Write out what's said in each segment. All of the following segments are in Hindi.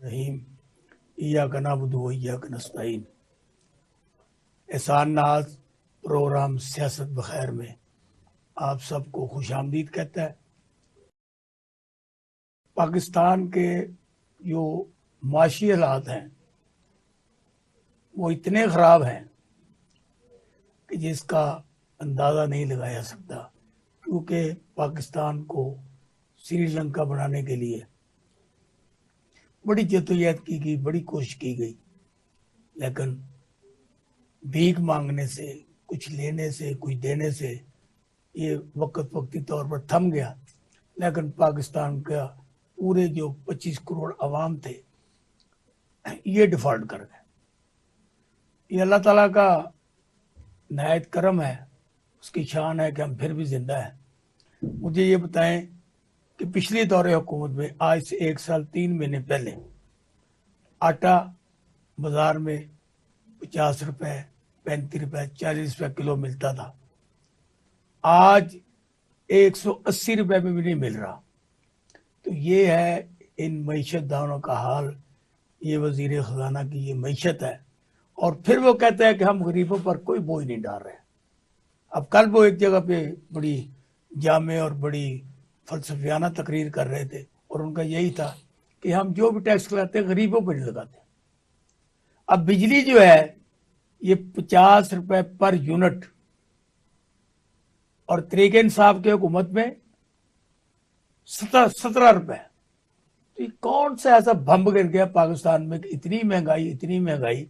रहीम इय्याका नअबुदु व इय्याका नस्तईन। एहसान नाज प्रोग्राम सियासत बखैर में आप सबको खुशामदीद कहता है। पाकिस्तान के जो माशी हालात हैं वो इतने ख़राब हैं कि जिसका अंदाज़ा नहीं लगाया सकता, क्योंकि पाकिस्तान को श्रीलंका बनाने के लिए बड़ी जद्दोजहद की गई, बड़ी कोशिश की गई, लेकिन भीख मांगने से, कुछ लेने से, कुछ देने से ये वक्ती तौर पर थम गया। लेकिन पाकिस्तान का पूरे जो 25 करोड़ अवाम थे ये डिफ़ॉल्ट कर गए। ये अल्लाह ताला का नहायत करम है, उसकी शान है कि हम फिर भी जिंदा हैं। मुझे ये बताएं कि पिछले दौरे हुकूमत में आज से 1 साल 3 महीने पहले आटा बाजार में 50 रुपए, 35 रुपए, 40 रुपए किलो मिलता था। आज 180 रुपए में भी नहीं मिल रहा। तो ये है इन मईशत दानों का हाल, ये वजीर खजाना की ये मईशत है। और फिर वो कहता है कि हम गरीबों पर कोई बोझ नहीं डाल रहे। अब कल वो एक जगह पे बड़ी जामे और बड़ी फलसफियाना तकरीर कर रहे थे और उनका यही था कि हम जो भी टैक्स लगाते हैं गरीबों पर नहीं लगाते। अब बिजली जो है ये 50 रुपए पर यूनिट और तरीके इंसाफ के हुकूमत में 17 रुपए। तो ये कौन सा ऐसा बम गिर गया पाकिस्तान में कि इतनी महंगाई,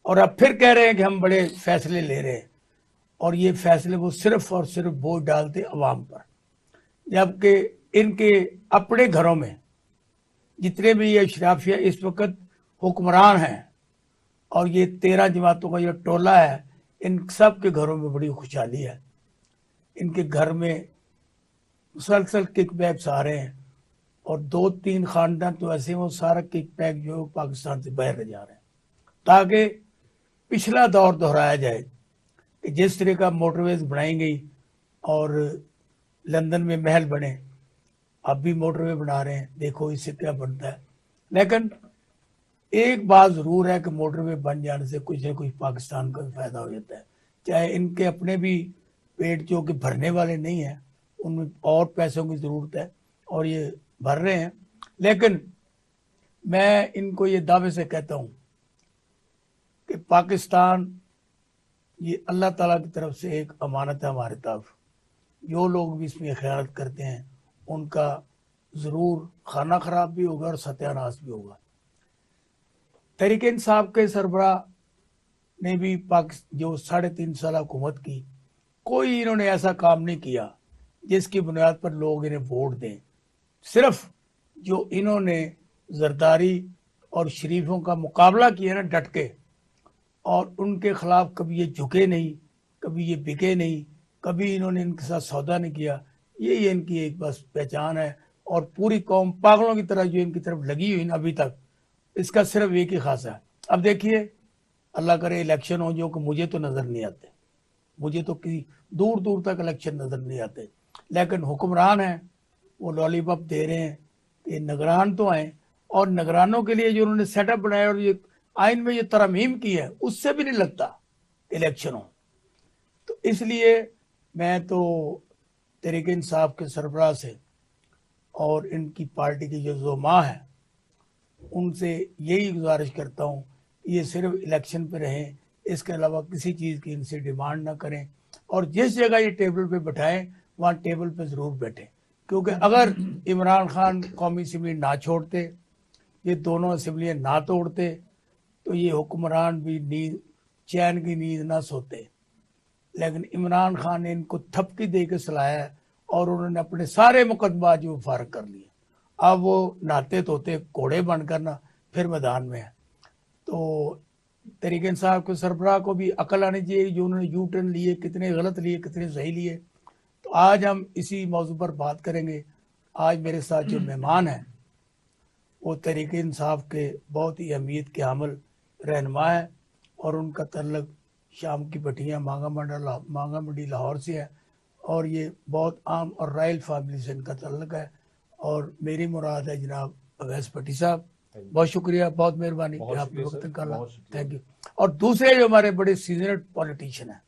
और अब फिर कह रहे हैं कि हम बड़े फैसले ले रहे हैं। और ये फैसले वो सिर्फ और सिर्फ बोझ डालते अवाम पर, जबकि इनके अपने घरों में जितने भी ये अशराफिया इस वक्त हुक्मरान हैं और ये 13 जमातों का जो टोला है, इन सब के घरों में बड़ी खुशहाली है। इनके घर में मुसलसल किक बैक्स आ रहे हैं और 2-3 खानदान तो ऐसे वो सारा किक बैक जो पाकिस्तान से बाहर जा रहे हैं, ताकि पिछला दौर दोहराया जाए कि जिस तरह का मोटरवेज बनाई गई और लंदन में महल बने, अब भी मोटरवे बना रहे हैं, देखो इससे क्या बनता है। लेकिन एक बात ज़रूर है कि मोटरवे बन जाने से कुछ न कुछ पाकिस्तान का भी फायदा हो जाता है। चाहे इनके अपने भी पेट जो कि भरने वाले नहीं है, उनमें और पैसों की ज़रूरत है और ये भर रहे हैं। लेकिन मैं इनको ये दावे से कहता हूँ कि पाकिस्तान ये अल्लाह ताला की तरफ से एक अमानत है हमारे तरफ। जो लोग भी इसमें ख्यानत करते हैं उनका ज़रूर खाना ख़राब भी होगा और सत्यानाश भी होगा। तहरीक इंसाफ के सरबराह ने भी जो 3.5 साल हुकूमत की, कोई इन्होंने ऐसा काम नहीं किया जिसकी बुनियाद पर लोग इन्हें वोट दें। सिर्फ जो इन्होंने जरदारी और शरीफों का मुकाबला किया ना डट के, और उनके खिलाफ कभी ये झुके नहीं, कभी ये बिके नहीं, कभी इन्होंने इनके साथ सौदा नहीं किया। ये इनकी एक बस पहचान है। और पूरी कौम पागलों की तरह जो इनकी तरफ लगी हुई ना अभी तक, इसका सिर्फ एक ही खासा है। अब देखिए, अल्लाह करे इलेक्शन हो जो कि मुझे तो नज़र नहीं आते, मुझे तो किसी दूर दूर तक इलेक्शन नज़र नहीं आते। लेकिन हुक्मरान हैं, वो लॉलीपॉप दे रहे हैं कि निगरान तो आए, और निगरानों के लिए जो उन्होंने सेटअप बनाया और ये आइन में ये तरमीम की है, उससे भी नहीं लगता इलेक्शन हो। तो इसलिए मैं तो तहरीक इंसाफ के सरबराह से और इनकी पार्टी की जो ज़ुमा है उनसे यही गुजारिश करता हूँ, ये सिर्फ इलेक्शन पे रहें, इसके अलावा किसी चीज़ की इनसे डिमांड ना करें। और जिस जगह ये टेबल पे बैठाएं वहाँ टेबल पे ज़रूर बैठें, क्योंकि अगर इमरान खान कौमी असम्बली ना छोड़ते, ये दोनों असम्बलियाँ ना तोड़ते, तो ये हुक्मरान भी नींद, चैन की नींद ना सोते। लेकिन इमरान खान ने इनको थपकी दे के सुलाया है और उन्होंने अपने सारे मुकदमा जो फारग कर लिए। अब वो नहाते धोते घोड़े बनकर ना फिर मैदान में है। तो तहरीक इंसाफ के सरबराह को भी अकल आनी चाहिए, जो उन्होंने यू टर्न लिए, कितने गलत लिए, कितने सही लिए। तो आज हम इसी मौजू पर बात करेंगे। आज मेरे साथ जो मेहमान हैं वो तहरीक इंसाफ के बहुत ही अहमियत के हामिल रहनुमा है और उनका तल्लक शाम की भट्टियाँ मांगा मंडी लाहौर से है, और ये बहुत आम और रॉयल फैमिली से इनका तल्लक है। और मेरी मुराद है जनाब अवैस भट्टी साहब। बहुत शुक्रिया, बहुत मेहरबानी कि आपने वक्त निकाला, बहुत शुक्रिया। Thank you. और दूसरे जो हमारे बड़े सीनियर पॉलिटिशियन हैं,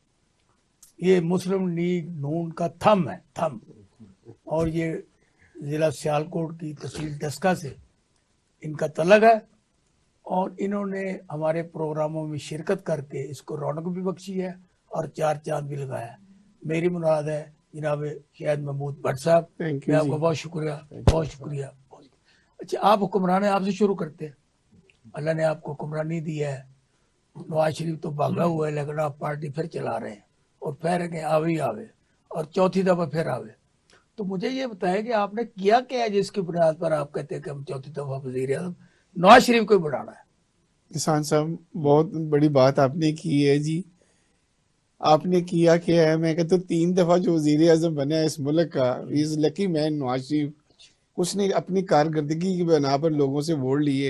ये मुस्लिम लीग नून का थम है, थम, और ये जिला सियालकोट की तहसील डस्का से इनका तलग है, और इन्होंने हमारे प्रोग्रामों में शिरकत करके इसको रौनक भी बख्शी है और चार चांद भी लगाया है। मेरी मुराद है जनाब शायद महमूद भट्ट साहब, Thank you मैं आपका जी। बहुत शुक्रिया, बहुत शुक्रिया। अच्छा, आप हुक्मरान हैं, आपसे शुरू करते हैं। अल्लाह ने आपको हुक्मरानी दी है, नवाज शरीफ तो भागा हुआ है, लेकिन आप पार्टी फिर चला रहे हैं और फिर के आवे ही आवे, और चौथी दफा फिर आवे। तो मुझे ये बताया कि आपने किया क्या है जिसकी बुनियाद पर आप कहते हैं कि हम चौथी दफा वजीर आजम नवाज शरीफ को ही बढ़ाना है। किसान साहब, बहुत बड़ी बात आपने की है जी। आपने किया क्या है, मैं कहता हूँ 3 दफा जो वजीर आजम बना है इस मुल्क का, is lucky man Nawaz Sharif. उसने अपनी कारकर्दगी की बना पर लोगों से वोट लिए।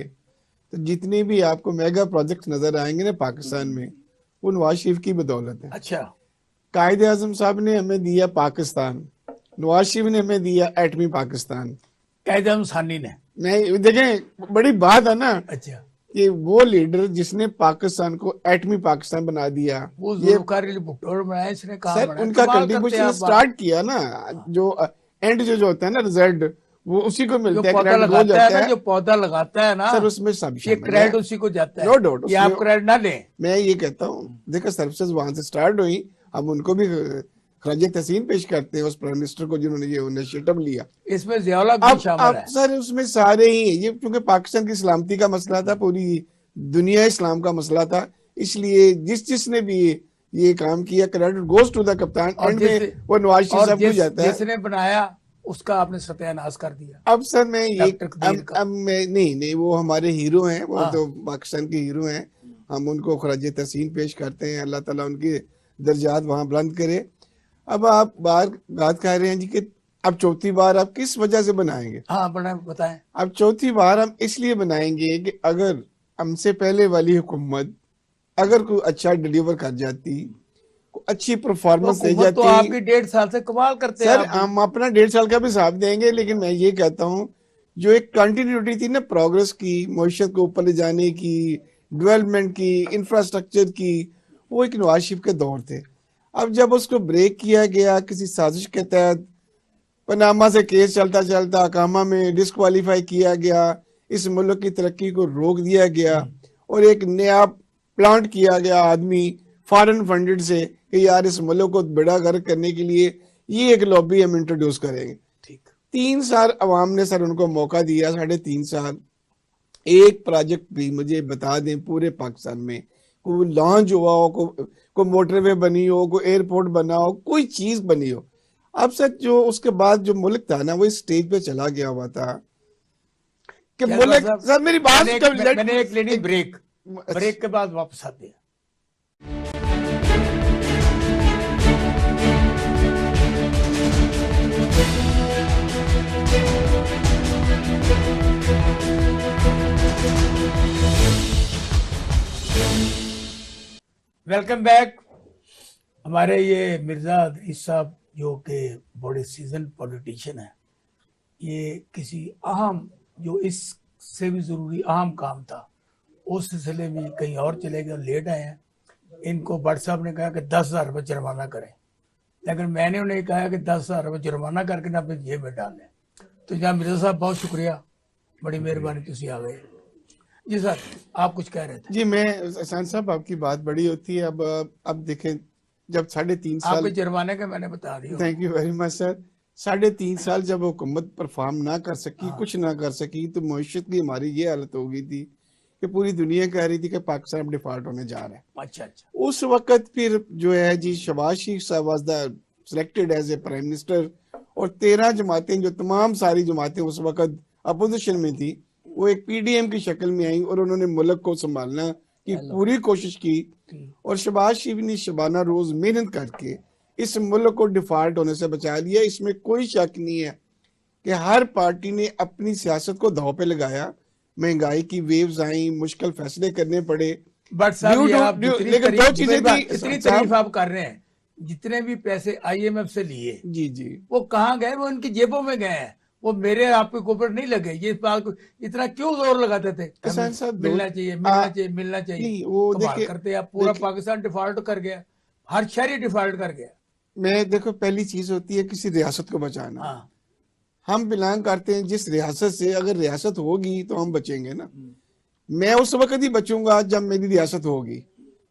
तो जितने भी आपको मेगा प्रोजेक्ट नजर आएंगे ना पाकिस्तान में, वो नवाज शरीफ की बदौलत है। अच्छा, कायदे आजम साहब ने हमें दिया पाकिस्तान, नवाज शरीफ ने हमें दिया एटमी पाकिस्तान। कायदे आजम सानी ने। मैं देखें, बड़ी बात है ना अच्छा, कि वो लीडर जिसने पाकिस्तान को एटमी पाकिस्तान बना दिया, वो ये जुल्फकार भुट्टो ने बनाया, इसने कहा सर बनाया। उनका कमाल करते हैं कंट्रीब्यूशन आप। स्टार्ट किया ना, जो एंड जो होता है ना रिजल्ट, वो उसी को जो मिलता है, पौधा क्रेडिट वो लगाता है जाता ना, है। जो पौधा लगाता है ना सर उसमें सब ये शामिल है, क्रेडिट उसी को जाता है। No doubt. ये आप क्रेडिट ना लें। मैं ये कहता हूँ, देखो सर्विसेज वहां से स्टार्ट हुई, हम उनको भी खराज तहसीन पेश करते हैं उस प्राइम मिनिस्टर को जिन्होंने ये इनिशिएटिव लिया। इसमें जियाउल भी शामिल है। सर उसमें सारे ही ये, क्योंकि पाकिस्तान की सलामती का मसला था, पूरी दुनिया इस्लाम का मसला था, इसलिए जिसने भी ये काम किया, क्रेडिट गोज टू द कप्तान, एंड में वो नवाज शरीफ साहब को जाता है। जिसने बनाया उसका आपने सत्यानाश कर दिया। अब सर मैं ये अब मैं नहीं, वो हमारे हीरो हैं, वो तो पाकिस्तान के हीरो हैं, हम उनको खराज तहसीन पेश करते हैं। अल्लाह ताला उनकी दर्जात वहां बुलंद करे। अब आप बात कर रहे हैं जी कि अब चौथी बार आप किस वजह से बनाएंगे? हाँ, बताएं। अब चौथी बार हम इसलिए बनाएंगे कि अगर हमसे पहले वाली हुकूमत अगर कोई अच्छा डिलीवर कर जाती, अच्छी परफॉर्मेंस दे जाती, तो आपकी 1.5 साल से कमाल करते हैं सर हम अपना 1.5 साल का भी हिसाब देंगे, लेकिन मैं ये कहता हूँ जो एक कंटिन्यूटी थी ना प्रोग्रेस की, मईशत को ऊपर ले जाने की, डेवलपमेंट की, इंफ्रास्ट्रक्चर की, वो एक नवाज शरीफ के दौर थे। अब जब उसको ब्रेक किया गया किसी साजिश के तहत, पनामा से केस चलता चलता कामा में डिस्क्वालीफाई किया गया, इस मुल्क की तरक्की को रोक दिया गया, और एक नया प्लांट किया गया आदमी फॉरेन फंडेड से कि यार इस मुल्क को बेड़ा गर्क करने के लिए ये एक लॉबी हम इंट्रोड्यूस करेंगे। ठीक, 3 साल अवाम ने सर उनको मौका दिया, 3.5 साल। एक प्रोजेक्ट भी मुझे बता दें पूरे पाकिस्तान में कोई लॉन्च हुआ हो, कोई मोटरवे बनी हो, कोई एयरपोर्ट बना हो, कोई चीज बनी हो? अब सर जो उसके बाद जो मुल्क था ना वो इस स्टेज पे चला गया हुआ था कि मुल्क, सर मेरी बात मैंने एक लेनी ब्रेक के बाद वापस आते हैं। Welcome back. हमारे ये मिर्जा अदरीस साहब जो कि बड़े सीजन पॉलिटिशियन है, ये किसी अहम, जो इससे भी जरूरी अहम काम था उस सिलसिले में कहीं और चले गए, लेट आए हैं। इनको भट्ट साहब ने कहा कि 10,000 रुपये जुर्माना करें, लेकिन मैंने उन्हें कहा कि 10,000 रुपये जुर्माना करके ना अपनी जेब में डालें। तो जनाब मिर्जा साहब बहुत शुक्रिया, बड़ी मेहरबानी, तुसी आ गए। जी सर, आप कुछ कह रहे थे। जी मैं एहसान साहब आपकी बात बड़ी होती है। अब देखें, जब 3.5 साल आपके जुर्माने के मैंने बता दिया। Thank you very much sir. 3.5 साल जब हुकूमत परफॉर्म ना कर सकी, कुछ ना कर सकी, तो मईशत की हमारी ये हालत हो गई थी कि पूरी दुनिया कह रही थी कि पाकिस्तान अब डिफॉल्ट होने जा रहा है। अच्छा, उस वक्त फिर जो है जी शहबाज शरीफ साहब was the selected as a prime minister, और 13 जमातें, जो तमाम सारी जमातें उस वक्त अपोजिशन में थी, वो एक पीडीएम की शक्ल में आई और उन्होंने मुल्क को संभालना की पूरी कोशिश की। और शहबाज शरीफ ने शबाना रोज मेहनत करके इस मुल्क को डिफॉल्ट होने से बचा लिया। इसमें कोई शक नहीं है कि हर पार्टी ने अपनी सियासत को दांव पे लगाया, महंगाई की वेव्स आई, मुश्किल फैसले करने पड़े। बट साहब ये आप लेकिन 2 चीजें थी, इतनी तारीफ आप कर रहे हैं, जितने भी पैसे आईएमएफ से लिए जी वो कहाँ गए? वो इनकी जेबों में गए हैं। वो मेरे आपके ऊपर नहीं लगे। ये इस बात को इतना क्यों जोर लगाते थे किसान हमें साहब मिलना चाहिए, मिलना चाहिए, मिलना चाहिए। नहीं वो कमाल देखिए, करते हैं आप, पूरा देखिए पाकिस्तान डिफॉल्ट कर गया, हर शहरी डिफॉल्ट कर गया। मैं देखो, पहली चीज होती है किसी रियासत को बचाना। हाँ। हम बिलोंग करते हैं जिस रियासत से, अगर रियासत होगी तो हम बचेंगे ना। हम्म। मैं उस वक्त ही बचूंगा जब मेरी रियासत होगी।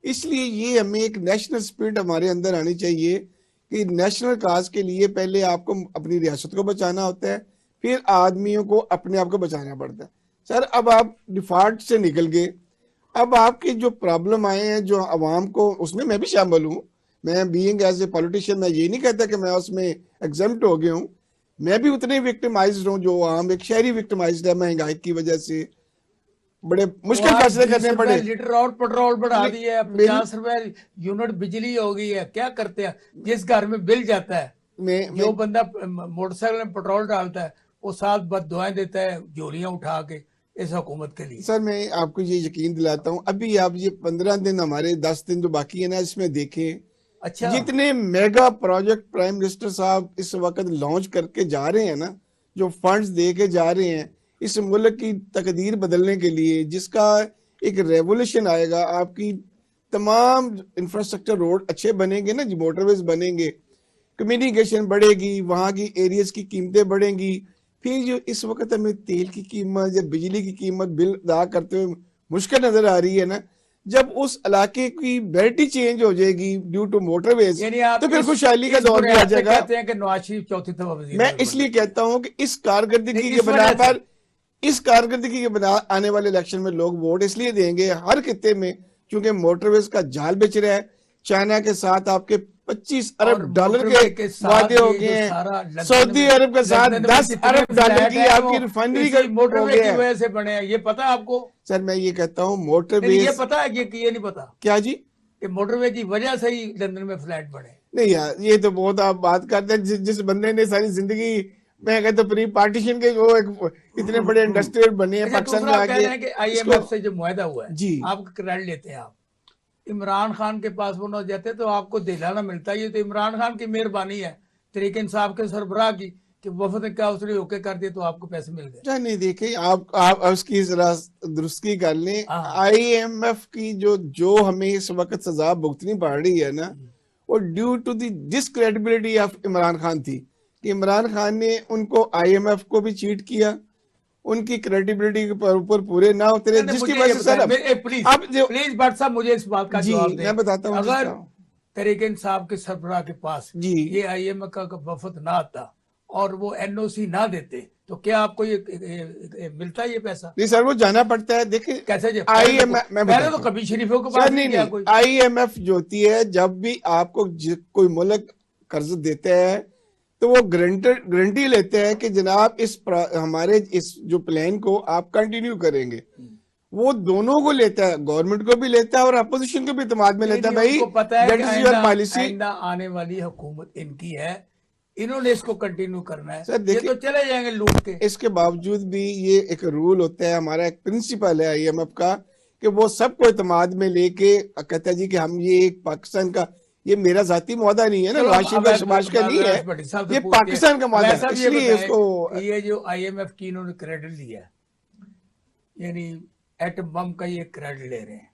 इसलिए ये हमें एक नेशनल स्पिरिट हमारे अंदर आनी चाहिए कि नेशनल काज के लिए पहले आपको अपनी रियासत को बचाना होता है, फिर आदमियों को अपने आप को बचाना पड़ता है। सर अब आप डिफॉल्ट से निकल गए, अब आपके जो प्रॉब्लम आए हैं जो अवाम को, उसमें मैं भी शामिल हूँ। मैं बीइंग एज ए पॉलिटिशियन मैं ये नहीं कहता कि मैं उसमें एग्जेम्प्ट हो गया हूँ। मैं भी उतने विक्टिमाइज्ड हूँ जो आम एक शहरी विक्टिमाइज्ड है। महंगाई की वजह से बड़े वो मुश्किल आज फैसले 20 करने रुपए पड़े। लीटर और पेट्रोल बढ़ा नहीं, दिए है, मेरी 50 रुपए यूनिट बिजली हो गई है। क्या करते हैं? जिस घर में बिल जाता है, मैं जो बंदा मोटरसाइकिल में पेट्रोल डालता है, वो साथ बद दुआएं देता है झोलियां उठा के इस हुकूमत के लिए। सर मैं आपको ये यकीन दिलाता हूँ, अभी आप ये 15 दिन हमारे 10 दिन जो बाकी है ना, इसमें देखें अच्छा। जितने मेगा प्रोजेक्ट प्राइम मिनिस्टर साहब इस वक्त लॉन्च करके जा रहे हैं ना, जो फंड्स दे के जा रहे हैं इस मुल्क की तकदीर बदलने के लिए, जिसका एक रेवोल्यूशन आएगा। आपकी तमाम इंफ्रास्ट्रक्चर, रोड अच्छे बनेंगे ना जी, मोटरवेज बनेंगे, कम्युनिकेशन बढ़ेगी, वहाँ की एरियाज की कीमतें बढ़ेंगी। फिर जो इस वक्त हमें तेल की कीमत या बिजली की कीमत बिल अदा करते हुए मुश्किल नजर आ रही है ना, जब उस इलाके की बेल्टी चेंज हो जाएगी ड्यू टू मोटरवेज, यानी आप तो फिर खुशहाली का इस दौर भी आ बुनियाद से जाएगा। कहते हैं कि नवाज शरीफ चौथी दफा वजीर मैं आज़म इसलिए बनना कहता हूं कि इस कारकर्दगी चाहिए। के इस बना वजह से पर, इस कारकर्दगी के बना आने वाले इलेक्शन में लोग वोट इसलिए देंगे हर खित्ते में, क्योंकि मोटरवेज का जाल बेच रहा है। चाइना के साथ आपके 25 और अरब डॉलर मोटरवे के के वादे साथ हो ये गए जो हैं। सारा लंदन सऊदी में, अरब के साथ लंदन में 10 जितने अरब डॉलर फ्लैट की है वो आपकी रिफाइनरी का इसी हो मोटरवे गया की है। वजह से बने हैं। ये पता है आपको? सर मैं ये कहता हूँ नहीं, ये मोटरवेज, पता है ये नहीं पता क्या जी? कि मोटरवे की वजह से ही लंदन में फ्लैट बने। नहीं यार, ये तो बहुत आप बात करते हैं। जिस बंदे ने सारी जिंदगी, मैं कहता प्री पार्टीशन के वो एक इतने बड़े इंडस्ट्रियल बने हैं अच्छा, पाकिस्तान दूसरा में आप कह आके, रहे हैं कि इसको आईएमएफ से जो मुआहदा हुआ है, जी आप क्रेडिट लेते हैं। आप इमरान खान के पास वो न जाते तो आपको दिलाना मिलता। ये तो इमरान खान की मेहरबानी है, तरीके इंसाफ के सरबराह की, कि वफद ने क्या उसने ओके कर दिया तो आपको पैसे मिल गए। क्या नहीं देखे आप उसकी जरा दुरुस्ती कर लें। हाँ। आईएमएफ की जो जो हमें इस वक्त सजा भुगतनी पड़ रही है ना, वो due to the discredibility of Imran Khan थी, कि इमरान खान ने उनको आईएमएफ को भी चीट किया, उनकी क्रेडिबिलिटी के ऊपर पूरे ना उतरे, नहीं, जिसकी मुझे ये वजह से सर बताएं प्लीज, अब जो प्लीज भट्ट साहब मुझे इस बात का जी जवाब दें मैं बताता कि हूँ अगर जिसका तरीके इंसाफ के सरबराह के पास जी ये आईएमएफ का वफद ना आता और वो एनओसी ना देते तो क्या आपको ये मिलता ये पैसा? नहीं सर, वो जाना पड़ता है। देखिए कैसे जे आईएमएफ मैं पहले बताता तो हूँ कभी शरीफों के सर, पास नहीं नहीं गया नहीं, कोई। आईएमएफ जो होती है, जब भी आपको कोई मुल्क कर्ज देता है तो वो गारंटी लेते हैं कि जनाब हमारे इस जो प्लान को आप कंटिन्यू करेंगे। वो दोनों को लेता है, गवर्नमेंट को भी लेता है और अपोजिशन को भी इत्मीनान में लेता है। भाई उनको पता है दैट कि इज योर आइंदा पॉलिसी। आइंदा आने वाली हुकूमत इनकी है, इन्होंने इसको कंटिन्यू करना है। सर ये देखिए, तो चले जाएंगे लूट के। इसके बावजूद भी ये एक रूल होता है, हमारा एक प्रिंसिपल है आईएमएफ का, कि वो सबको इत्मीनान में लेके कहता है जी कि हम ये एक पाकिस्तान का, ये मेरा जाती मुआहदा नहीं है ना, नवाज शरीफ का शबाज का नहीं है, भट्टी साहब से ये पूछते हैं। पाकिस्तान का मुआहदा है, ये इसलिए बताएं इसको कि ये जो आईएमएफ की इन्होंने क्रेडिट लिया है, यानी एटम बम का ये क्रेडिट ले रहे हैं,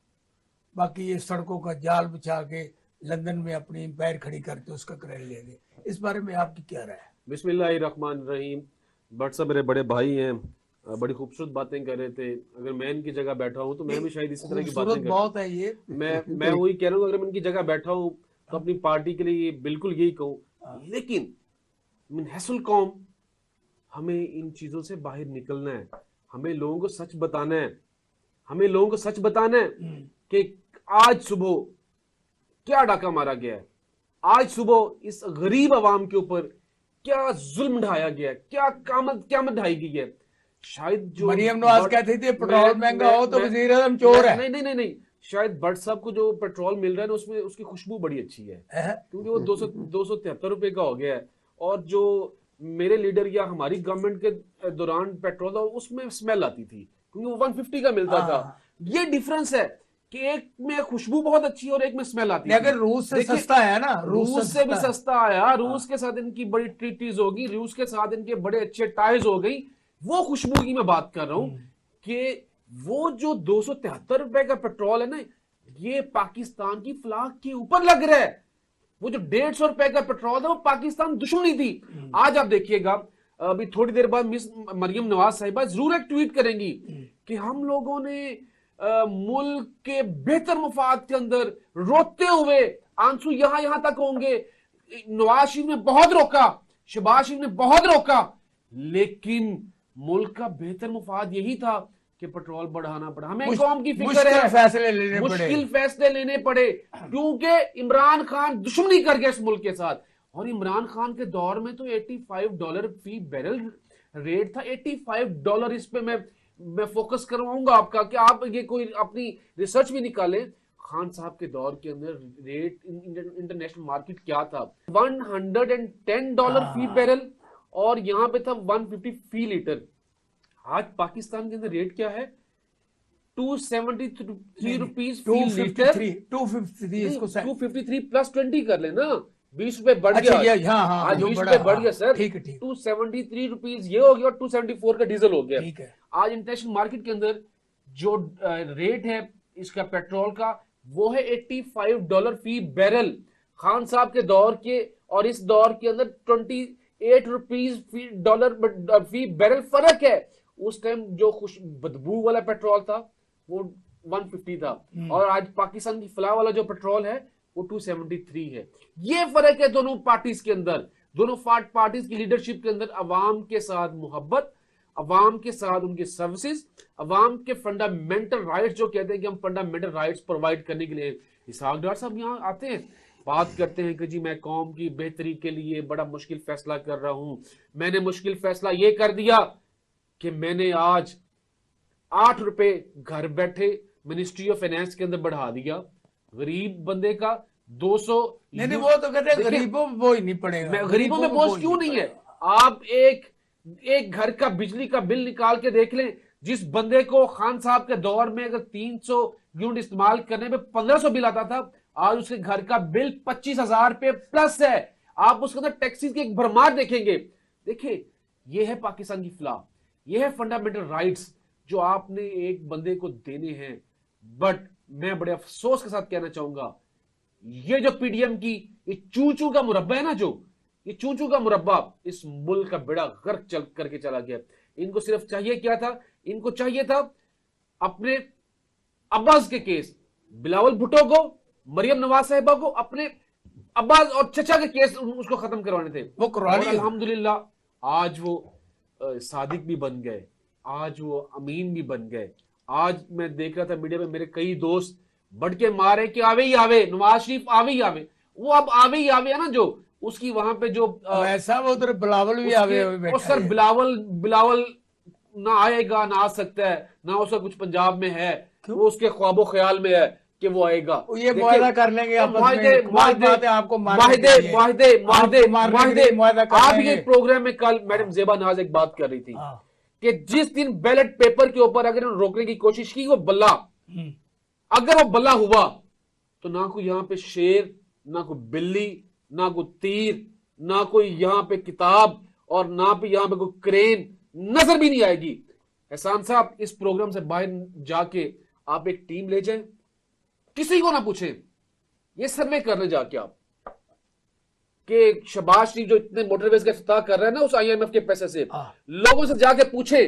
बाकी ये सड़कों का जाल बिछा के लंदन में अपनी एम्पायर खड़ी करके उसका क्रेडिट ले रहे, इस बारे में आपकी क्या राय है? बिस्मिल्लाहिर्रहमानिर्रहीम। भट्ट साहब मेरे बड़े भाई हैं, बड़ी खूबसूरत बातें कर रहे थे। अगर मैं इनकी जगह बैठा हूं तो मैं भी शायद इसी तरह की बातें करता। बहुत है ये। मैं वही कह रहा हूँ, अगर मैं इनकी जगह बैठा हूं तो अपनी पार्टी के लिए बिल्कुल यही कहूँ। लेकिन मिन हैसुल कौम, हमें इन चीजों से बाहर निकलना है, हमें लोगों को सच बताना है, हमें लोगों को सच बताना है कि आज सुबह क्या डाका मारा गया है, आज सुबह इस गरीब आवाम के ऊपर क्या जुल्म ढाया गया है, क्या क़यामत ढाई गई है। शायद जो मरियम नवाज कहती थी पेट्रोल महंगा हो तो वजीर आज़म चोर है। नहीं नहीं नहीं नहीं, शायद भट्ट साहब को जो पेट्रोल मिल रहा है ना, उसमें उसकी खुशबू बड़ी अच्छी है, क्योंकि वो 273 रुपए का हो गया है। और जो मेरे लीडर या हमारी गवर्नमेंट के दौरान पेट्रोल था उसमें स्मेल आती थी, क्योंकि वो 150 का मिलता था। ये डिफरेंस है कि एक में खुशबू बहुत अच्छी है और एक में स्मेल आती है। लेकिन रूस से देखिए, सस्ता है ना, रूस से भी है। सस्ता आया, रूस के साथ इनकी बड़ी ट्रीटीज होगी, रूस के साथ इनके बड़े अच्छे टाइज हो गई। वो खुशबू की मैं बात कर रहा हूं कि वो जो 273 रुपए का पेट्रोल है ना, ये पाकिस्तान की फ्लाग के ऊपर लग रहा है। वो जो 150 रुपए का पेट्रोल था वो पाकिस्तान दुश्मनी थी। आज आप देखिएगा, अभी थोड़ी देर बाद मिस मरियम नवाज साहिबा जरूर एक ट्वीट करेंगी कि हम लोगों ने मुल्क के बेहतर मफाद के अंदर रोते हुए आंसू यहां तक होंगे। नवाज शरीफ ने बहुत रोका, शहबाज शरीफ ने बहुत रोका, लेकिन मुल्क का बेहतर मफाद यही था कि पेट्रोल बढ़ाना पड़ा। हमें कौम की फिक्र है, फैसले लेने पड़े, मुश्किल फैसले लेने पड़े, क्योंकि इमरान खान दुश्मनी कर गया इस मुल्क के साथ। और इमरान खान के दौर में तो $85 फी बैरल रेट था। $85। इस पे मैं फोकस करवाऊंगा आपका कि आप ये कोई अपनी रिसर्च भी निकालें। खान साहब के दौर के अंदर रेट इंटरनेशनल मार्केट क्या था, $110 फी बैरल, और यहां पे था 150 फी लीटर। आज पाकिस्तान के अंदर रेट क्या है? 273 रुपीज फी लीटर। 253 इसको 253 प्लस 20 कर लेना, 20 रुपए बढ़ अच्छा, गया। हाँ, आज 20 रुपए बढ़ गया सर। ठीक है। 273 रुपीज ये हो गया और 274 का डीजल हो गया। ठीक है। आज इंटरनेशनल मार्केट के अंदर जो रेट है इसका पेट्रोल का, वो है $85 फी बैरल। खान साहब के दौर के और इस दौर के अंदर 28 रुपीज फी बैरल फर्क है। उस टाइम जो खुश बदबू वाला पेट्रोल था वो 150 था, और आज पाकिस्तान की फलाह वाला जो पेट्रोल है वो 273 है। ये फर्क है दोनों पार्टीज के अंदर, दोनों पार्टीज की लीडरशिप के अंदर। अवाम के साथ मोहब्बत, अवाम के साथ उनकी सर्विसेज, अवाम के फंडामेंटल राइट्स, जो कहते हैं कि हम फंडामेंटल राइट्स प्रोवाइड करने के लिए। इसहाक डार साहब यहाँ आते हैं, बात करते हैं कि जी मैं कौम की बेहतरी के लिए बड़ा मुश्किल फैसला कर रहा हूं। मैंने मुश्किल फैसला ये कर दिया कि मैंने आज 8 रुपए घर बैठे मिनिस्ट्री ऑफ फाइनेंस के अंदर बढ़ा दिया। गरीब बंदे का 200 नहीं, वो तो कहते हैं गरीबों में बोझ नहीं पड़ेगा। गरीबों में बोझ क्यों नहीं है? आप एक घर का बिजली का बिल निकाल के देख लें। जिस बंदे को खान साहब के दौर में अगर 300 यूनिट इस्तेमाल करने पे 1500 बिल आता था, आज उसके घर का बिल 25,000 रुपए प्लस है। आप उसके अंदर टैक्सेस की एक भरमार देखेंगे। देखिए, यह है पाकिस्तान की फलाह, यह है फंडामेंटल राइट्स जो आपने एक बंदे को देने हैं। बट मैं बड़े अफसोस के साथ कहना चाहूंगा, ये जो पीडीएम की ये चूचू का मुरब्बा है ना, जो ये चूचू का मुरब्बा इस मुल्क का बेड़ा गर्क करके चला गया। इनको सिर्फ चाहिए क्या था? इनको चाहिए था अपने अब्बास के केस, बिलावल भुट्टो को, मरियम नवाज साहिबा को, अपने अब्बास और चचा के केस उसको खत्म करवाने थे। वो करवा लिए। अल्हम्दुलिल्लाह आज वो सादिक भी बन गए, आज वो अमीन भी बन गए। आज मैं देख रहा था मीडिया में, मेरे कई दोस्त बढ़ के मारे कि आवे ही आवे, नवाज शरीफ आवे ही आवे। वो अब आवे ही आवे है ना, जो उसकी वहां पे जो ऐसा वो उधर बिलावल भी आवे और सर बिलावल ना आएगा, ना आ सकता है, ना उसका कुछ पंजाब में है, वो उसके ख्वाबो ख्याल में है कि वो आएगा। ये मुआहदा कर लेंगे आपस में। आपको आप ये प्रोग्राम में कल मैडम जेबा नाज एक बात कर रही थी कि जिस दिन बैलेट पेपर के ऊपर अगर उन्होंने रोकने की कोशिश की, वो बल्ला, अगर वो बल्ला हुआ तो ना कोई यहां पे शेर, ना कोई बिल्ली, ना कोई तीर, ना कोई यहां पे किताब, और ना पे यहां पे कोई क्रेन नजर भी नहीं आएगी। एहसान साहब, इस प्रोग्राम से बाहर जाके आप एक टीम ले जाएं, किसी को ना पूछें, ये सर्वे करने जाके आप कि शहबाज शरीफ जो इतने मोटरवेज का इफ्तिताह कर रहे हैं ना उस IMF के पैसे से, लोगों से जाके पूछे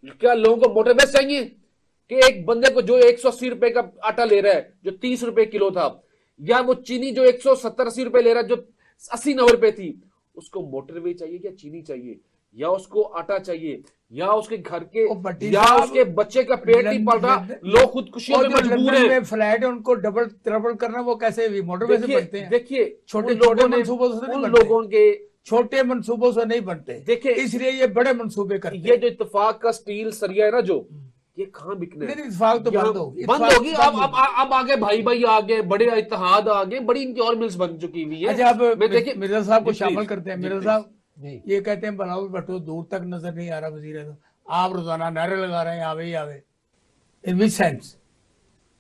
क्या लोगों को मोटरवेज चाहिए? कि एक बंदे को जो 180 रुपए का आटा ले रहा है जो 30 रुपए किलो था, या वो चीनी जो 170-80 रुपए ले रहा है जो 80-90 रुपए थी, उसको मोटरवे चाहिए क्या चीनी चाहिए, या उसको आटा चाहिए, या उसके घर के, या उसके बच्चे का पेट नहीं पल रहा, लोग खुदकुशियों में मजबूर हैं। फ्लैट है उनको डबल ट्रिपल करना, वो कैसे भी मोटरवे से बनते हैं? देखिए, छोटे मंसूबों से नहीं बनते, लोगों के छोटे मंसूबों से नहीं बनते। देखिए, इसलिए ये बड़े मंसूबे करते हैं। ये जो इत्तेफाक का स्टील सरिया है ना, जो ये कहाँ बिकने? इत्तेफाक तो बंद होगी। अब आगे भाई आ गए, बड़े इत्तेहाद आ गए, बड़ी इनकी और मिल्स बन चुकी हुई है। अच्छा, अब देखिए मिर्जा साहब को शामिल करते हैं। मिर्जा साहब ये कहते हैं बिलावल भुट्टो दूर तक नजर नहीं आ रहा वजीर, तो आप रोजाना नारे लगा रहे हैं आवे ही आवे। इन विच सेंस?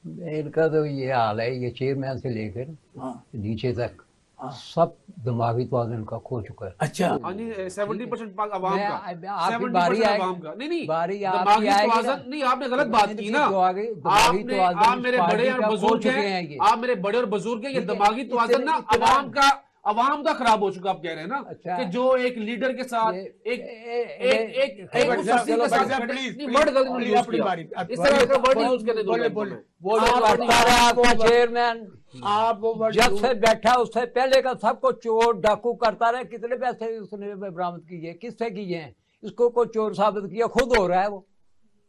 इनका तो ये हाल है, ये चेयरमैन से लेकर हाँ नीचे तक हाँ सब दिमागी तवाज़ुन का खो चुका है। अच्छा हाँ जी 70% अवाम मैं का, आपकी बारी 70% आएगी, अवाम का। नहीं बारी आपकी दिमागी आएगी ना। तवाज़ुन नहीं, आपने गलत बात की ना। दिमागी आपने तवाज़ुन आप इस मेरे पार्टी बड़े और का खो बुजुर्ग चुके हैं हैं, ये। आप मेरे बड़े और बुजुर्ग हैं। ये ठीक है, दिमागी तवाज़ुन ना इतना- अवाम का खराब हो चुका। आप कह रहे हैं ना अच्छा। कि जो एक लीडर के साथ ये- एक ये- एक ये- एक बट उस साहब, शख्सी चलो के भाई साथ साहब, खड़े- प्लीज, नहीं, प्लीज, वर्ड गलत प्लीज, यूज अपनी किया। बारी, इस तरह का वर्ड यूज करने बोले दूंगा बोले मैं। वो जो आप बता रहा है आपका वो- चेयरमैन, आप वो वर्ड जब से बैठा उससे पहले का सबको चोर डाकू करता रहे। कितने पैसे उसने बरामद किए, किससे किए हैं? इसको कोई चोर साबित किया, खुद हो रहा है वो।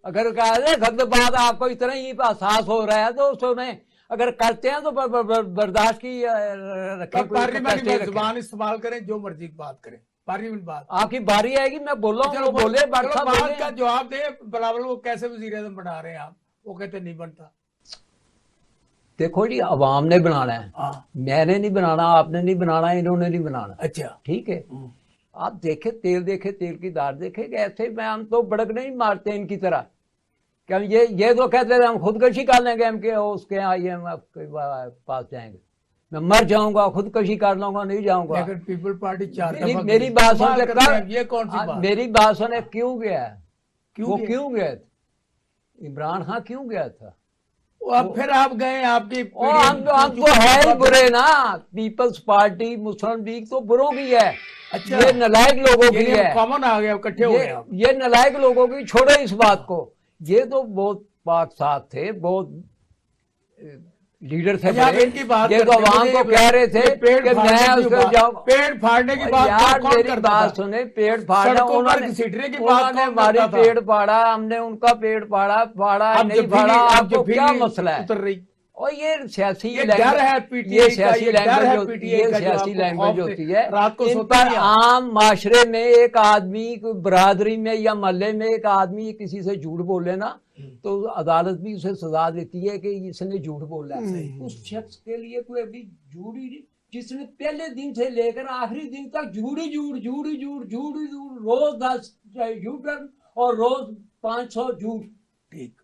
अगर कहा जाए गलत बात आपको इतना ही एहसास हो रहा है तो उसमें अगर करते हैं तो बर्दाश्त की रखें, कोई पार्लियामेंट कैपेसिटी में रखें। जुबान इस्तेमाल करें, जो मर्जी की बात करें, पार्लियामेंट बात। आपकी बारी आएगी, मैं बोल रहा हूँ, चलो वो बोले चलो, बादशाह बात बोले। का जवाब दे। बिलावल को कैसे वजीर आज़म बना रहे हैं आप? वो कहते नहीं बनता। देखो जी, अवाम ने बनाना है, हाँ मैंने नहीं बनाना, आपने नहीं बनाना, इन्होंने नहीं बनाना। अच्छा ठीक है, आप देखे तेल की दार देखे कि ऐसे में हम तो बड़क नहीं मारते इनकी तरह कि हम ये तो कहते थे हम खुदकशी कर लेंगे, हम के उसके IMF के पास जाएंगे, मैं मर जाऊंगा, खुदकशी कर लूंगा, नहीं जाऊंगा। लेकिन पीपल पार्टी 4 मेरी, दफा मेरी बात सुन के करते हैं, ये कौन सी बात? मेरी बात सुने, क्यों गया? क्यों वो गया? क्यों गया था? इमरान खान क्यों गया था? अब फिर आप गए, आपकी और हम तो है ही बुरे ना। पीपल्स पार्टी मुस्लिम लीग तो बुरों की है। अच्छा, ये नलायक लोगों की है। कॉमन आ गया, इकट्ठे हो गए आप। ये नलायक लोगों की, छोड़ो इस बात को। ये तो बहुत पाक साथ थे, बहुत लीडर थे अच्छा, आप बड़े। इनकी बात ये तो करते हैं, आवाम मुझे को कह रहे थे ये पेड़ कि फाड़ने मैं की उसको बात- जाऊं। पेड़ फाड़ने की बात यार कौन मेरी करता बात था? सुने, पेड़ फाड़ा सड़कों पर उन्होंने, घसीटने की बात उन्होंने कौन हमारी करता था? पेड़ फाड़ा, हमने उनका पेड़ फाड़ा अब नहीं जब फाड़ा, भी आपको क्या मसला है? उतर रही, और ये सियासी ये डर है PTI ये का, सियासी ये डर है लैंग्वेज PTI ये का, जो सियासी आपको लैंग्वेज खौफ होती से है। रात को इन सोते पर नहीं आप। आम माशरे में एक आदमी, बरादरी में या मोहल्ले में एक आदमी किसी से झूठ बोले ना, तो अदालत भी उसे सजा देती है कि इसने झूठ बोला है। उस शख्स के लिए कोई अभी झूठ ही नहीं, जिसने पहले दिन से लेकर आखिरी दिन तक झूठ ही झूठ, रोज 10 झूठ और रोज 500 झूठ। ठीक,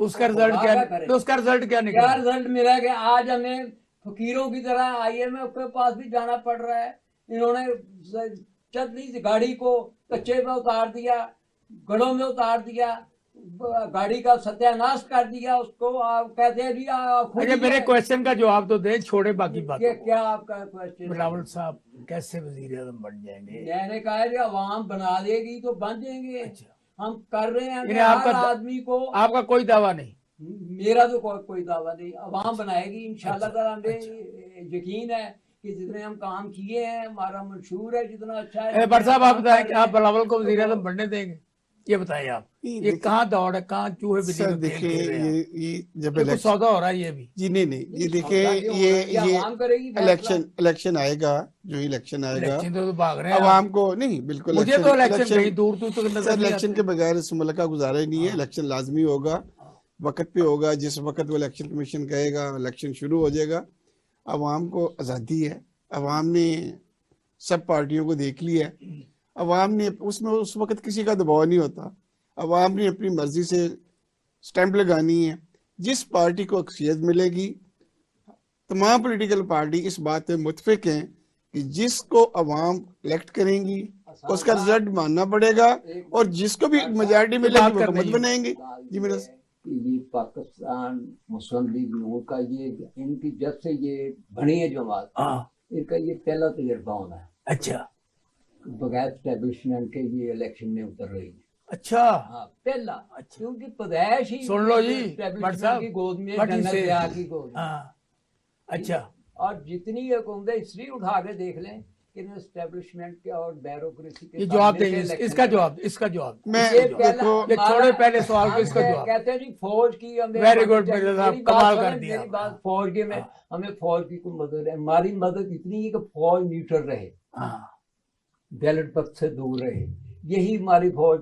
उसका रिजल्ट क्या? तो उसका रिजल्ट क्या क्या निकला? रिजल्ट मिला कि आज हमें फकीरों की तरह IMF के पास भी जाना पड़ रहा है। इन्होंने चलती गाड़ी को कच्चे में उतार दिया, गड़ों में उतार दिया, गाड़ी का सत्यानाश कर दिया। उसको आप कहते हैं जी खुद अच्छा, ही मेरे है। क्वेश्चन का जवाब तो दे, छोड़े बाकी बात। क्या आपका क्वेश्चन? बिलावल साहब कैसे वजीर आज़म बन जाएंगे? मैंने कहा है कि अवाम बना देगी तो बन जाएंगे। अच्छा, हम कर रहे हैं कि यानी हर आदमी को। आपका कोई दावा नहीं? मेरा तो कोई दावा नहीं, अवाम बनाएगी इंशाल्लाह ताला। हमें यकीन है कि जितने हम काम किए हैं, हमारा मंशूर है जितना अच्छा है। बट साहब आप बताएं कि आप बिलावल को वजीर आज़म बनने देंगे? ये बताइए आप, ये कहाँ दौड़ है, कहाँ चूहे बिल्ली सर में खेल देखिए, खेल रहे हैं? ये जब ये कुछ इलेक्शन, सौदा हो रहा है ये भी। जी नहीं ये देखिए, ये इलेक्शन आएगा, जो इलेक्शन आएगा, इलेक्शन तो भाग रहे हैं अवाम को नहीं, बिल्कुल मुझे तो इलेक्शन कहीं दूर दूर तक नजर सर नहीं इलेक्शन के बगैर इस मुल्क का गुजारा ही नहीं है। इलेक्शन लाजमी होगा, वक्त पे होगा, जिस वक्त वो इलेक्शन कमीशन कहेगा इलेक्शन शुरू हो जाएगा। अवाम को आज़ादी है, अवाम ने सब पार्टियों को देख लिया है, अवाम ने उसमें उस वक्त किसी का दबाव नहीं होता। अवाम ने अपनी मर्जी से स्टैंप लगानी है। जिस पार्टी को अक्सियत मिलेगी, तमाम पॉलिटिकल पार्टी इस बात पे मुतफिक हैं कि जिसको अवाम इलेक्ट करेंगी उसका रिजल्ट मानना पड़ेगा, और जिसको भी मेजॉरिटी मिलेगी वो हुकूमत बनाएंगे। जी मेरा ये पाकिस्तान मुस्लिम लीग नून का ये इनकी जब से ये बनी है जमात, हाँ, इनका ये पहला तजर्बा होना है अच्छा बगैर एस्टेब्लिशमेंट के ये इलेक्शन में उतर रही है। अच्छा, हाँ पहला, क्योंकि पैदाइश ही सुन लो जी, establishment भट्ट साहब, की गोद में, भट्ट जन्नत से- ब्याह की गोद में। हाँ, अच्छा, और जितनी हुकूमत हिस्ट्री उठा के देख लें कि एस्टेब्लिशमेंट के और ब्यूरोक्रेसी के ये जवाब सामने देंगे, election इसका में- जवाब, इसका जवाब। मैं ये देखो, ये छोड़े पहले सवाल को, इसका जवाब। कहते हैं जी फौज की हमें Very मदद good, चाहिए। मिर्जा साहब, मेरी बात कमाल सुने, कर दिया मेरी आपने। बात फौज के में हमें फौज की कोई मदद है, हमारी मदद इतनी है कि फौज न्यूट्रल रहे, हाँ, बैलेट पक्ष से दूर रहे। यही हमारी फौज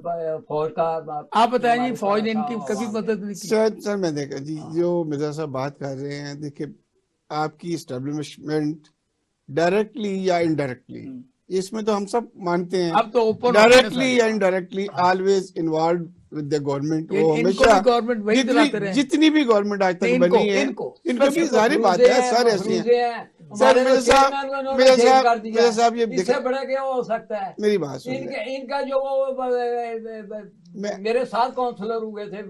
का। आप बताएं जी, फौज ने इनकी कभी मदद नहीं की? सर मैं देखा जी, जो मिर्जा साहब बात कर रहे हैं, देखिए आपकी इस्टेब्लिशमेंट डायरेक्टली या इनडायरेक्टली, इसमें तो हम सब मानते हैं, अब तो ओपन डायरेक्टली या indirectly always involve with the government, ये वो इनको हमेशा भी गवर्नमेंट वही दिलाते रहे। जितनी भी गवर्नमेंट आज तक नहीं, बनी है, इनको भी सारी बात है, सर ऐसी है। सर मेरे साहब मेरे साहब ये इससे बड़ा क्या हो सकता है? मेरी बात सुन इनका इनका जो मेरे साथ काउंसलर हुए थे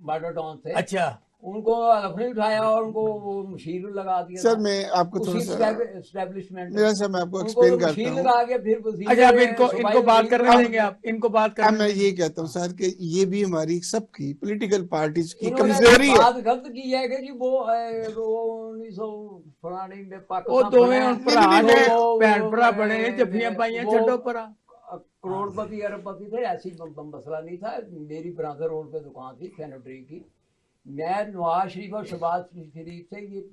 बॉर्डर टाउन से, अच्छा, उनको लखनऊ उठाया और उनको वो मशीर लगा दिया सर था। मैं आपको थोड़ा सा एस्टेब्लिशमेंट मेरा सर मैं आपको एक्सप्लेन करता मशीर हूँ। लगा के फिर अच्छा, अब इनको बात करने देंगे आप, इनको बात अब करने मैं देंगे। ये कहता हूँ सर कि ये भी हमारी सबकी पॉलिटिकल पार्टीज की इन्होंने कमजोरी है। बात गलत की है कि जी वो 1900 फलाने में वो पाकिस्तान दोवें बना, उन भरा नहीं, ने वो- भैन भरा बने ने, जफ्फियां पाइयां, वो छड्डो परा। करोड़पति अरबपति थे, ऐसी मसला नहीं था। मेरी ब्रादर रोड पे दुकान थी सैनिटरी की, मैं नवाज शरीफ और शहबाज शरीफ से ये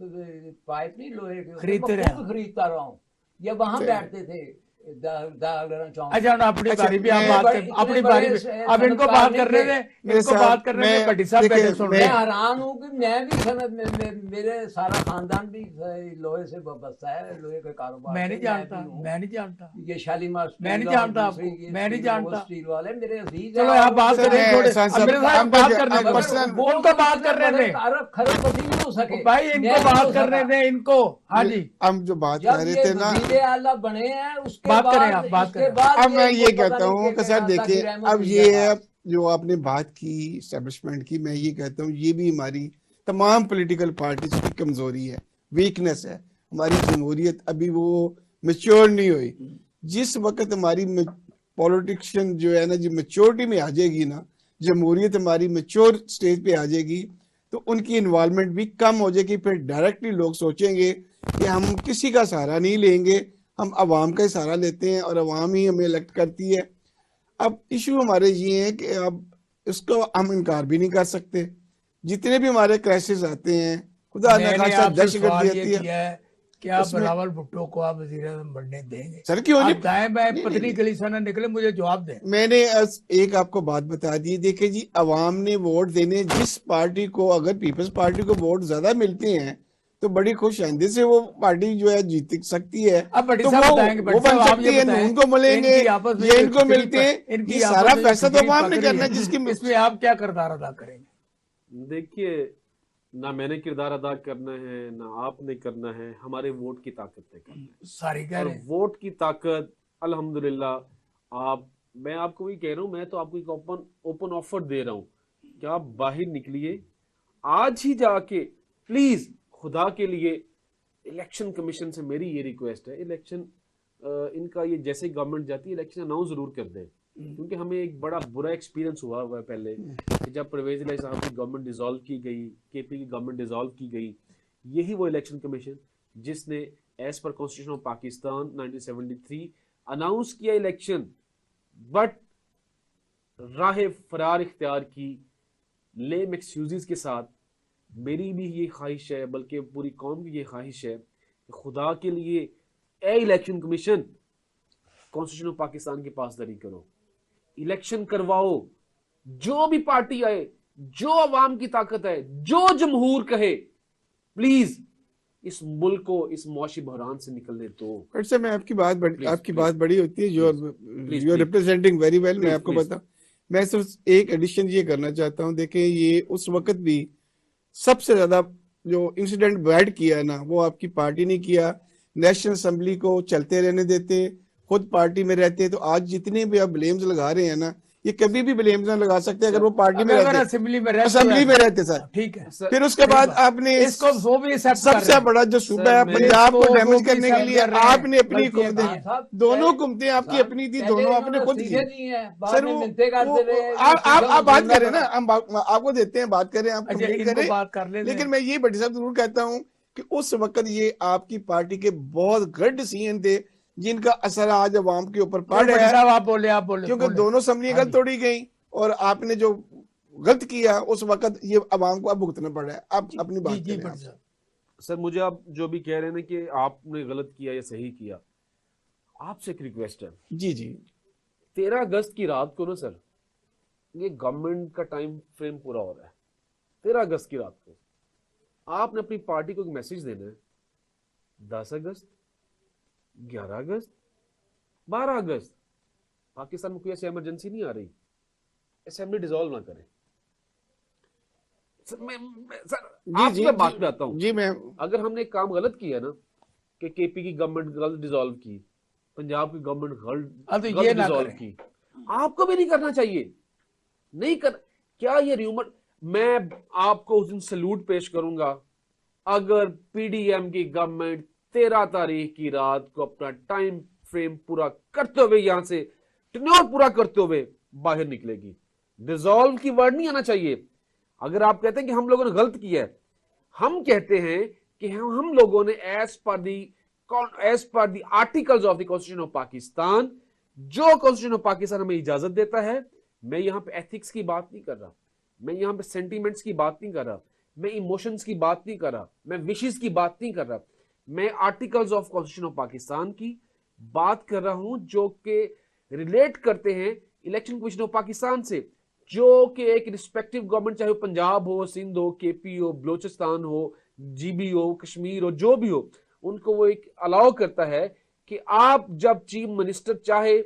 पाइप नहीं लोहे के, खरीदते मैं रहे। खुद खरीदता रहा हूँ। ये वहां बैठते थे दागलरा चौक। अच्छा, अब अपनी अच्छा, बारी भी आप मैं- बात बड़े- कर, इतने अपनी बड़े बारी भी अब इनको सनतकार बात नहीं करने थे। दे, मेरे इनको साहब, बात करने दे, मैं- भट्टी साहब देखिए, बैठे सुन मैं रहे हैं। हैरान हूँ कि मैं भी सनत मेरे सारा खानदान भी लोहे से बसता है, लोहे के कारोबार मैं से, नहीं जानता, भी हूँ। मैं नहीं जानता। ये शालीमार स्टील मैं नहीं और जानता दूसरी आपको, ये मैं नहीं स्टील, जानता। स्टील वाले मेरे अजीज चलो हैं। आप बात सर, करें, मैं छोड़े एहसान अब मेरे साहब, साथ आप बात देखिए, करने आप दो, पर्सनल- वो उनको बात करने दे खरबपति नहीं हो सके भाई, इनको मैं बात हो करने सका। दे इनको। हाँ जी, हम जो बात कर जब रहे ये थे ना, वजीरे आला बने हैं उसके बात बाद करें आप, बात इसके करें। बाद अब मैं ये इनको पता कहता नहीं हूँ कि सर अल्लाह की देखिए, रहमत अब हुई ये है। है जो आपने बात की एस्टेब्लिशमेंट की, मैं ये कहता हूँ ये भी हमारी तमाम पॉलिटिकल पार्टीज की कमजोरी है, वीकनेस है। हमारी जमहूरियत अभी वो मेच्योर नहीं हुई। जिस वक्त हमारी पॉलिटिशियन जो है ना, जो मेच्योरिटी में आ जाएगी ना, जमहूरियत हमारी मेच्योर स्टेज पे आ जाएगी, तो उनकी इन्वॉल्वमेंट भी कम हो जाएगी। फिर डायरेक्टली लोग सोचेंगे कि हम किसी का सहारा नहीं लेंगे, हम अवाम का ही सहारा लेते हैं और अवाम ही हमें इलेक्ट करती है। अब इशू हमारे ये है कि अब इसको हम इनकार भी नहीं कर सकते। जितने भी हमारे क्राइसिस आते हैं, खुदा न मैंने खासा आपसे सवाल दहशतगर्दी ये आती है, किया है कि आप उसमें- बिलावल भुट्टो को आप वज़ीर-ए-आज़म बनने देंगे? सर क्यों आप नहीं? दाएं बाएं नहीं, पतली नहीं। गली से ना निकले, मुझे जवाब दें। मैंने एक आपको बात बता दी, देखिए जी, अवाम ने वोट देने, जिस पार्टी को, अगर पीपल्स पार्टी को वोट ज्यादा मिलते हैं तो बड़ी खुश आइंदे से वो पार्टी जो है जीत सकती है। अब भट्टी तो साहब वो बताएंगे, वो भट्टी बन साहब आप सकती ये है, बताएं, उनको मिलेंगे इनकी आपस में ये जो इनको खिचड़ी मिलते हैं। इनकी ये आपस सारा में जो फैसला तो खिचड़ी अवाम ने पक रही करना है, है, जिसकी इसमें आप क्या किरदार अदा करेंगे? देखिए, ना मैंने किरदार अदा करना है, ना आपने करना है, हमारे वोट की ताकत ने करना है। सारी कह और रहे हैं। वोट की ताकत अल्हम्दुलिल्लाह, मैं आपको भी कह रहा हूं, मैं तो आपको एक ओपन ऑफर दे रहा हूं कि आप बाहर निकलिए आज ही जाके, प्लीज, खुदा के लिए। इलेक्शन कमीशन से मेरी ये रिक्वेस्ट है, इलेक्शन इनका ये जैसे गवर्नमेंट जाती है इलेक्शन अनाउंस जरूर कर दें, क्योंकि हमें एक बड़ा बुरा एक्सपीरियंस हुआ है पहले कि जब परवेज इलाही साहब की गवर्नमेंट डिसॉल्व की गई, केपी की गवर्नमेंट डिसॉल्व की गई, यही वो इलेक्शन कमीशन जिसने as per constitution of Pakistan 1973 announce किया इलेक्शन, बट राह फरार इख्तियार की, लेम एक्सक्यूजेस के साथ। मेरी भी ये ख्वाहिश है, बल्कि पूरी कौम की ये ख्वाहिश है कि खुदा के लिए ए election commission, constitution of Pakistan की पासदारी करो, इलेक्शन करवाओ। जो भी पार्टी आए, जो अवाम की ताकत है, जो जमहूर कहे, प्लीज इस मुल्क को इस मुआशी बहरान से निकलने दो। बट सर मैं आपकी बात Please, आपकी please. बात बड़ी होती है, जो Please, you please. Representing very well. मैं Please, आपको please. बता, मैं सिर्फ एक एडिशन ये करना चाहता हूँ। देखें, ये उस वक्त भी सबसे ज्यादा जो इंसिडेंट बैड किया है ना, वो आपकी पार्टी ने किया। नेशनल असेंबली को चलते रहने देते, खुद पार्टी में रहते। तो आज जितने भी आप ब्लेम्स लगा रहे हैं ना, ये कभी भी ब्लेम्स ना लगा सकते अगर वो पार्टी में अगर रहते, असेंबली में रहते, असेंबली में रहते सर। ठीक है। फिर उसके बाद आपने इसको वो भी एक्सेप्ट कर रहे सबसे हैं। बड़ा जो सूबा है सर, पंजाब को इसको डैमेज वो भी करने के सब लिए कर रहे हैं, आपने अपनी गलतियां हुकूमतें, की हैं। साहब, दोनों पहले- हुकूमतें आपकी साहब, अपनी थी, पहले दोनों आपने इन्होंने खुद की। सीधे दी हैं, बाद सर में वो मिन्नतें करते रहे, आप बात सुनना करें ना, पड़ा। हम आपको देते हैं, बात करें, आप अच्छा, कंप्लीट इनको करें। बात कर ले। लेकिन मैं ये बड़ी साहब जरूर कहता हूँ कि उस वक्त ये आपकी पार्टी के बहुत गढ़ डिसीजन थे, जिनका असर आज अवाम के ऊपर पड़ रहा है। साहब आप बोले, आप बोले, क्योंकि बोले। दोनों असम्बलियां हाँ गलत जी। तोड़ी गई और आपने जो गलत किया उस वक्त ये अवाम को अब भुगतना पड़ रहा है। आप अपनी बात जी जी करें भट्ट आप। साहब। सर, मुझे आप जो भी कह रहे हैं ना कि आपने गलत किया या सही किया, आपसे एक रिक्वेस्ट है। जी जी 13 अगस्त की रात को ना सर, ये गवर्नमेंट का टाइम फ्रेम पूरा हो रहा है। 13 अगस्त की रात को आपने अपनी पार्टी को एक मैसेज देना है। 10 अगस्त, 11 अगस्त, 12 अगस्त पाकिस्तान में कोई ऐसी इमरजेंसी नहीं आ रही। असेंबली डिसॉल्व ना करें। सर सर जी आपकी जी मैं बात पे आता हूँ। जी मैं अगर हमने एक काम गलत किया ना कि केपी की गवर्नमेंट गलत डिसॉल्व की, पंजाब की गवर्नमेंट अब तो ये गलत ना डिसॉल्व करें। की, आपको भी नहीं करना चाहिए। नहीं कर, क्या ये र्यूमर, मैं आपको उस दिन सैल्यूट पेश करूंगा अगर पीडीएम की गवर्नमेंट 13 तारीख की रात को अपना टाइम फ्रेम पूरा करते हुए, यहां से टेन्योर पूरा करते हुए बाहर निकलेगी। डिसॉल्व की वर्ड नहीं आना चाहिए। अगर आप कहते हैं कि हम लोगों ने गलत किया है, हम कहते हैं कि हम लोगों ने as per the articles of the constitution of Pakistan, जो कॉन्स्टिट्यूशन ऑफ पाकिस्तान हमें इजाजत देता है, मैं यहां पे एथिक्स की बात नहीं कर रहा, मैं यहां पे सेंटीमेंट्स की बात नहीं कर रहा, मैं इमोशंस की बात नहीं कर रहा, मैं विशेस की बात नहीं कर रहा, मैं articles of constitution of Pakistan की बात कर रहा हूं जो कि रिलेट करते हैं इलेक्शन कमीशन ऑफ पाकिस्तान से, जो कि एक रिस्पेक्टिव गवर्नमेंट, चाहे वो पंजाब हो, सिंध हो, केपी हो, बलोचिस्तान हो, जीबी हो, कश्मीर हो, जो भी हो, उनको वो एक अलाउ करता है कि आप जब चीफ मिनिस्टर चाहे,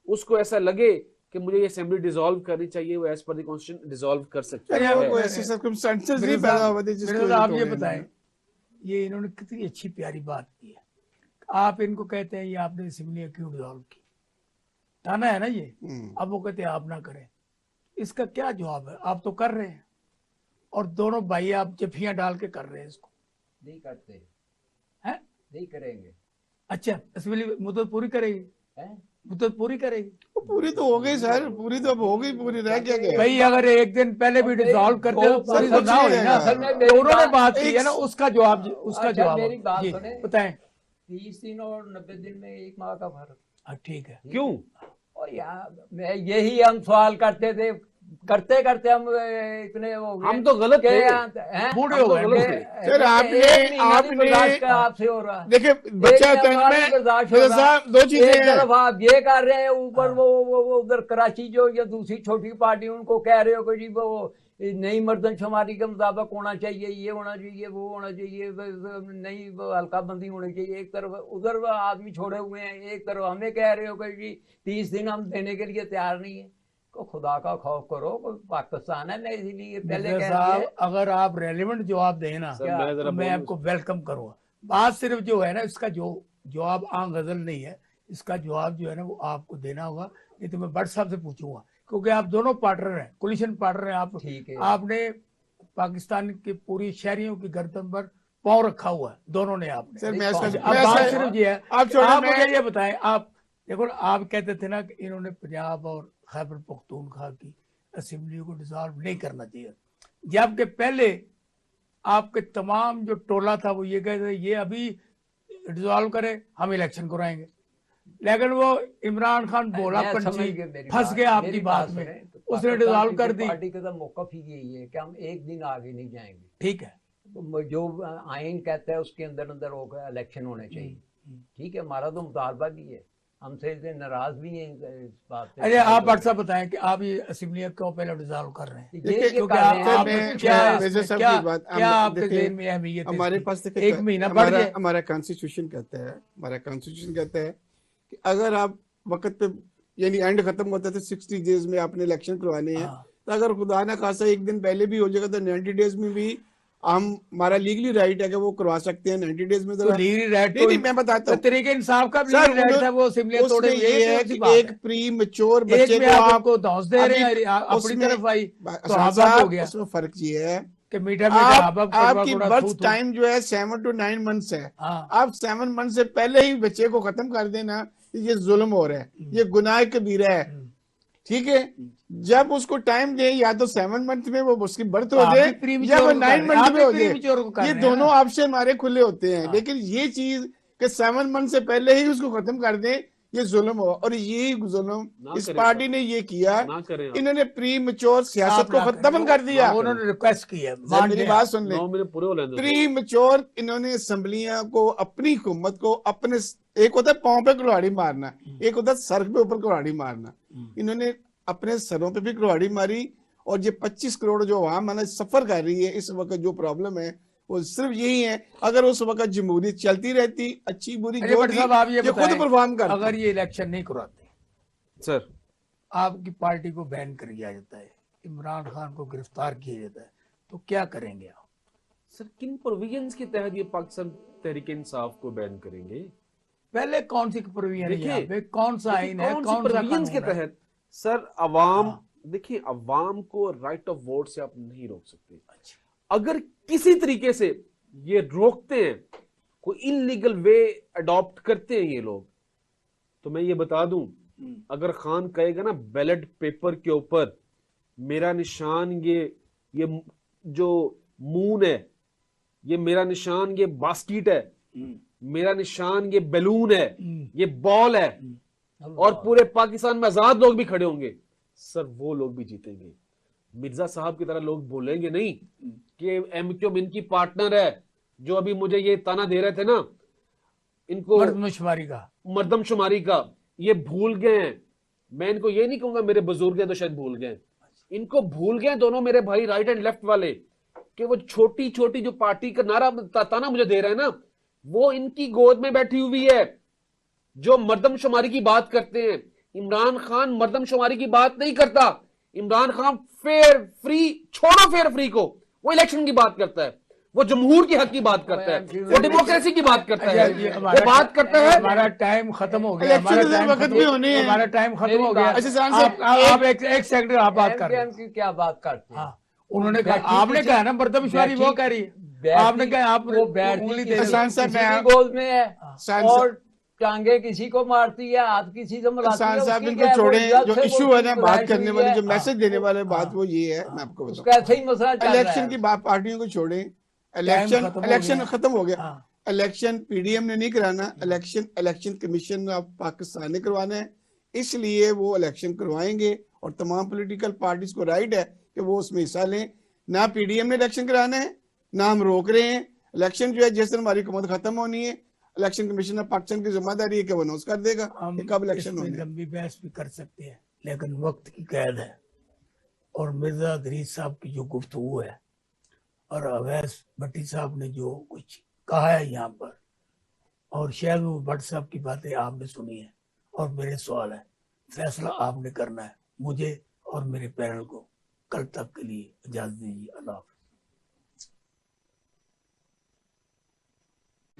उसको ऐसा लगे कि मुझे ये असेंबली डिसॉल्व करनी चाहिए, वो as per the constitution dissolve कर सकता अरे है। वो ऐसे सर्कमस्टेंसेस मेरे नहीं पैदा साहब- हुए थे मेरे जिसको साहब आप ये ये तो बताएं, ये इन्होंने कितनी अच्छी प्यारी बात की है। आप इनको कहते हैं ये आपने असेंबली क्यों डिसॉल्व की, ताना है ना ये। अब वो कहते हैं आप ना करें, इसका क्या जवाब है? आप तो कर रहे हैं, और दोनों भाई आप जफियां डाल के कर रहे हैं इसको, नहीं करते, हैं? नहीं करेंगे, अच्छा, असेंबली मुद्दत पूरी करेगी, हैं? मुद्दत पूरी करेगी वो पूरी तो हो गई सर, पूरी तो अब हो गई, पूरी रह क्या गया। भाई। अगर एक दिन पहले भी डिसॉल्व करते तो पूरी तो ना हुई ना। असल में तो मेरी उन्होंने बात- बात की है ना, उसका जवाब, उसका अच्छा, जवाब मेरी बात जी, सुने। बताएं। 30 दिन और 90 दिन में 1 माह का फर्क। ठीक है। क्यों? और यार मैं यही हम सवाल करते थे, करते करते हम इतने हो गए, हम तो गलत के थे। हैं? बूढ़े हम हो तो गए। गलत के- थे। सर, एक महीना नहीं आपने बर्दाश्त का आपसे हो रहा है। देखिए बच्चा एक तन जवान में बर्दाश्त मेरे होगा। साहब दो चीजें एक हैं। तरफ आप ये कर रहे हैं, ऊपर वो उधर कराची जो या दूसरी छोटी पार्टी उनको कह रहे हो कि जी वो नई मर्दमशुमारी के मुताबिक होना चाहिए, ये होना चाहिए, वो होना चाहिए, नई हल्का बंदी होनी चाहिए। एक तरफ उधर आदमी छोड़े हुए हैं, एक तरफ हमें कह रहे हो कि जी 30 दिन हम देने के लिए तैयार नहीं है। को खुदा का खौफ करो, कोई पाकिस्तान है, मैं इसीलिए पहले मिर्जा कह साहब, दिए। अगर आप रेलिवेंट जवाब दें ना, सर, मैं जरा तो मैं बोलूं। आपको वेलकम करूंगा। बात सिर्फ जो है ना, इसका जो जवाब आम गजल नहीं है, इसका जवाब जो है ना वो आपको देना होगा, नहीं तो मैं भट्ट साहब से पूछूंगा, क्योंकि आप दोनों पार्टनर हैं, कोलिशन पार्टनर हैं आप। ठीक है। आपने पाकिस्तान की पूरी शहरियों की गर्दन पर पांव रखा हुआ है, दोनों ने आपने। सर मैं अब इसका अब मैं बात ऐसा- सिर्फ ये है आप कि छोड़ो, आप मैं- मुझे ये बताएं, आप देखो आप कहते थे ना कि इन्होंने पंजाब और खैबर पख्तूनख्वा की असेंबली को डिसॉल्व नहीं करना चाहिए, जबकि पहले आपके तमाम जो टोला था वो ये कहते थे ये अभी डिसॉल्व करे, हम इलेक्शन कराएंगे। लेकिन वो इमरान खान बोला मैं समझ पंछी गया मेरी फंस बात। गया आपकी मेरी बात में, सुने, तो उसने पाकिस्तान डिसॉल्व कर पीपल्स दी। पार्टी का तो मौकफ ही यही है कि हम एक दिन आगे नहीं जाएंगे। ठीक है, तो जो आइन कहता है उसके अंदर अंदर होकर इलेक्शन होने चाहिए। ठीक है, हमारा तो मुतालबा भी है, हमसे इतने नाराज भी हैं इस बात पे। अरे आप भट्ट साहब बताएं कि आप ये असेंबली क्यों पहले डिसॉल्व कर रहे हैं? देखिए, क्योंकि आप मैं- क्या मैं- इसमें मेजर साहब क्या की बात- क्या हम- आपके देखिए, ज़हन में अहमियत है हमारे इसकी? पास देखिए, एक महीना बढ़ हमारा जाए। हमारा कॉन्स्टिट्यूशन कहता है, हमारा कॉन्स्टिट्यूशन कहता है कि अगर आप वक्त पे यानी एंड खत्म होता है तो 60 डेज में आपने इलेक्शन करवाने हैं, हाँ। तो अगर खुदा ना खासा एक दिन पहले भी हो जाएगा तो 90 डेज में भी हम हमारा लीगली राइट है कि वो करवा सकते हैं 90 डेज में। तो लीगली राइट नहीं, मैं बताता हूँ तरीके इंसाफ का सर, लीगली राइट था, वो असेंबली उसमें तोड़े हुए ये है कौन सी कि बात एक है? प्री मैच्योर एक बच्चे में को आप आप उनको धौंस दे रहे अभी हैं, अपनी उसमें- तरफ आई तो साहब, हाफ हाफ हो गया उसमें फर्क ये है कि मीठा मीठा हाफ हाफ कड़वा आपकी कड़वा बर्थ थू थू। टाइम जो है 7 to 9 मंथ्स है। हाँ। आप 7 मंथ से पहले ही बच्चे को खत्म कर देना, ये जुल्म हो रहा है, ये गुनाह कबीरा है। ठीक है, जब उसको टाइम दे, या तो 7 मंथ में वो उसकी बर्थ हो आप जाए भी premature या वो को कर 9 रहे हैं, मंथ आप में भी हो premature को कर जाए, ये रहे हैं दोनों ना। ऑप्शन हमारे खुले होते हैं। लेकिन ये चीज कि 7 मंथ से पहले ही उसको खत्म कर दें, ये जुल्म हो, और ये जुल्म ना इस करें पार्टी सर। ने ये किया, ना करें आप। इन्होंने प्री मैच्योर सियासत आप को ना खत्म करें। कर दिया। उन्होंने रिक्वेस्ट की है, सर, मान मेरी लिया। बात सुन ले। 9 महीने पूरे हो लेने दो। प्री मैच्योर इन्होंने असम्बलियां को, अपनी हुकूमत को, अपने एक होता है पांव पे कुल्हाड़ी मारना, एक होता है सर पे ऊपर कुल्हाड़ी मारना। इन्होंने अपने सरों पे भी कुल्हाड़ी मारी, और ये 25 करोड़ जो आवाम है ना सफर कर रही है इस वक्त, जो प्रॉब्लम है वो सिर्फ यही है। अगर उस वक्त जमहूरियत चलती रहती, अच्छी बुरी अरे जो भट्ट थी, साहब आप ये खुद बताएं, परफॉर्म करते। अगर ये इलेक्शन नहीं कराते, सर आपकी पार्टी को बैन कर दिया जाता है, इमरान खान को गिरफ्तार किया जाता है, तो क्या करेंगे आप? सर किन प्रोविजंस के तहत ये पाकिस्तान तहरीक इंसाफ को बैन करेंगे? पहले कौन सी प्रोविजन है देखिए, यहाँ पे, कौन सा आइन है, कौन सी कौन सा प्रोविजंस के कानून है? तहत? सर अवाम, हाँ। देखिए अवाम को राइट ऑफ वोट से आप नहीं रोक सकते। अच्छा। अगर किसी तरीके से ये रोकते हैं, कोई इनलीगल वे अडॉप्ट करते हैं ये लोग, तो मैं ये बता दूं, अगर खान कहेगा ना बैलेट पेपर के ऊपर मेरा निशान ये जो मून है, ये मेरा निशान ये बास्केट है, मेरा निशान ये बैलून है, ये बॉल है, और पूरे पाकिस्तान में आजाद लोग भी खड़े होंगे, सर वो लोग भी जीतेंगे। मिर्जा साहब की तरह लोग बोलेंगे नहीं कि एमक्यूएम इनकी पार्टनर है, जो अभी मुझे ये ताना दे रहे थे ना, इनको मर्दमशुमारी का ये भूल गए हैं। मैं इनको ये नहीं कहूंगा मेरे बुजुर्ग हैं तो शायद भूल गए, इनको भूल गए दोनों मेरे भाई राइट एंड लेफ्ट वाले, कि वो छोटी छोटी जो पार्टी का नारा ताना मुझे दे रहे हैं ना, वो इनकी गोद में बैठी हुई है जो मर्दमशुमारी की बात करते हैं। इमरान खान मर्दमशुमारी की बात नहीं करता, इमरान खान फेयर फ्री, छोड़ो फेयर फ्री को, वो इलेक्शन की बात करता है, वो जमहूर के हक की बात करता है, वो डेमोक्रेसी की बात करता है, वो बात करता है। हमारा टाइम खत्म हो गया, हमारा टाइम खत्म हो गया। आप एक सेकंड आप बात कर रहे हैं की क्या बात करते हैं? हाँ, उन्होंने कहा, आपने कहा ना मर्दमशुमारी वो कह रही है, आपने कहा आप वो उंगली दे किसान साहब, किसी की गोद में है साहब, और टांगे किसी को मारती है, हाथ किसी से मिलाती किसान है, साहब उसकी इनको क्या छोड़े। है? जो वो इशू है ना उसकी बात राइट करने हुई वाली, है। जो मैसेज देने वाले बात वो ये है, मैं आपको उसका बताऊं, ऐसे ही मसला चल रहा है। इलेक्शन की बात, पार्टियों को छोड़े, इलेक्शन खत्म हो गया। इलेक्शन पीडीएम ने नहीं कराना, इलेक्शन कमीशन में आप पाकिस्तान ने करवाना है, इसलिए वो इलेक्शन करवाएंगे और तमाम पॉलिटिकल पार्टीज को राइट है कि वो उसमें हिस्सा लें। ना पीडीएम ने इलेक्शन कराना है, ना हम रोक रहे हैं। इलेक्शन जो है जिस दिन हमारी हुकूमत खत्म होनी है, इलेक्शन कमीशन में पाकिस्तान की जिम्मेदारी है कि वो अनाउंस कर देगा कि कब इलेक्शन होने। लंबी बहस भी कर सकते हैं, लेकिन वक्त की कैद है। और मिर्जा इदरीस साहब की जो गुफ्तगू है और अवैस भट्टी साहब ने जो कुछ कहा है यहाँ पर, और शहद भट्ट साहब की बातें आपने सुनी है, और मेरे सवाल है, फैसला आपने करना है। मुझे और मेरे पैनल को कल तक के लिए इजाजत दीजिए। अल्लाह हाफ़िज़।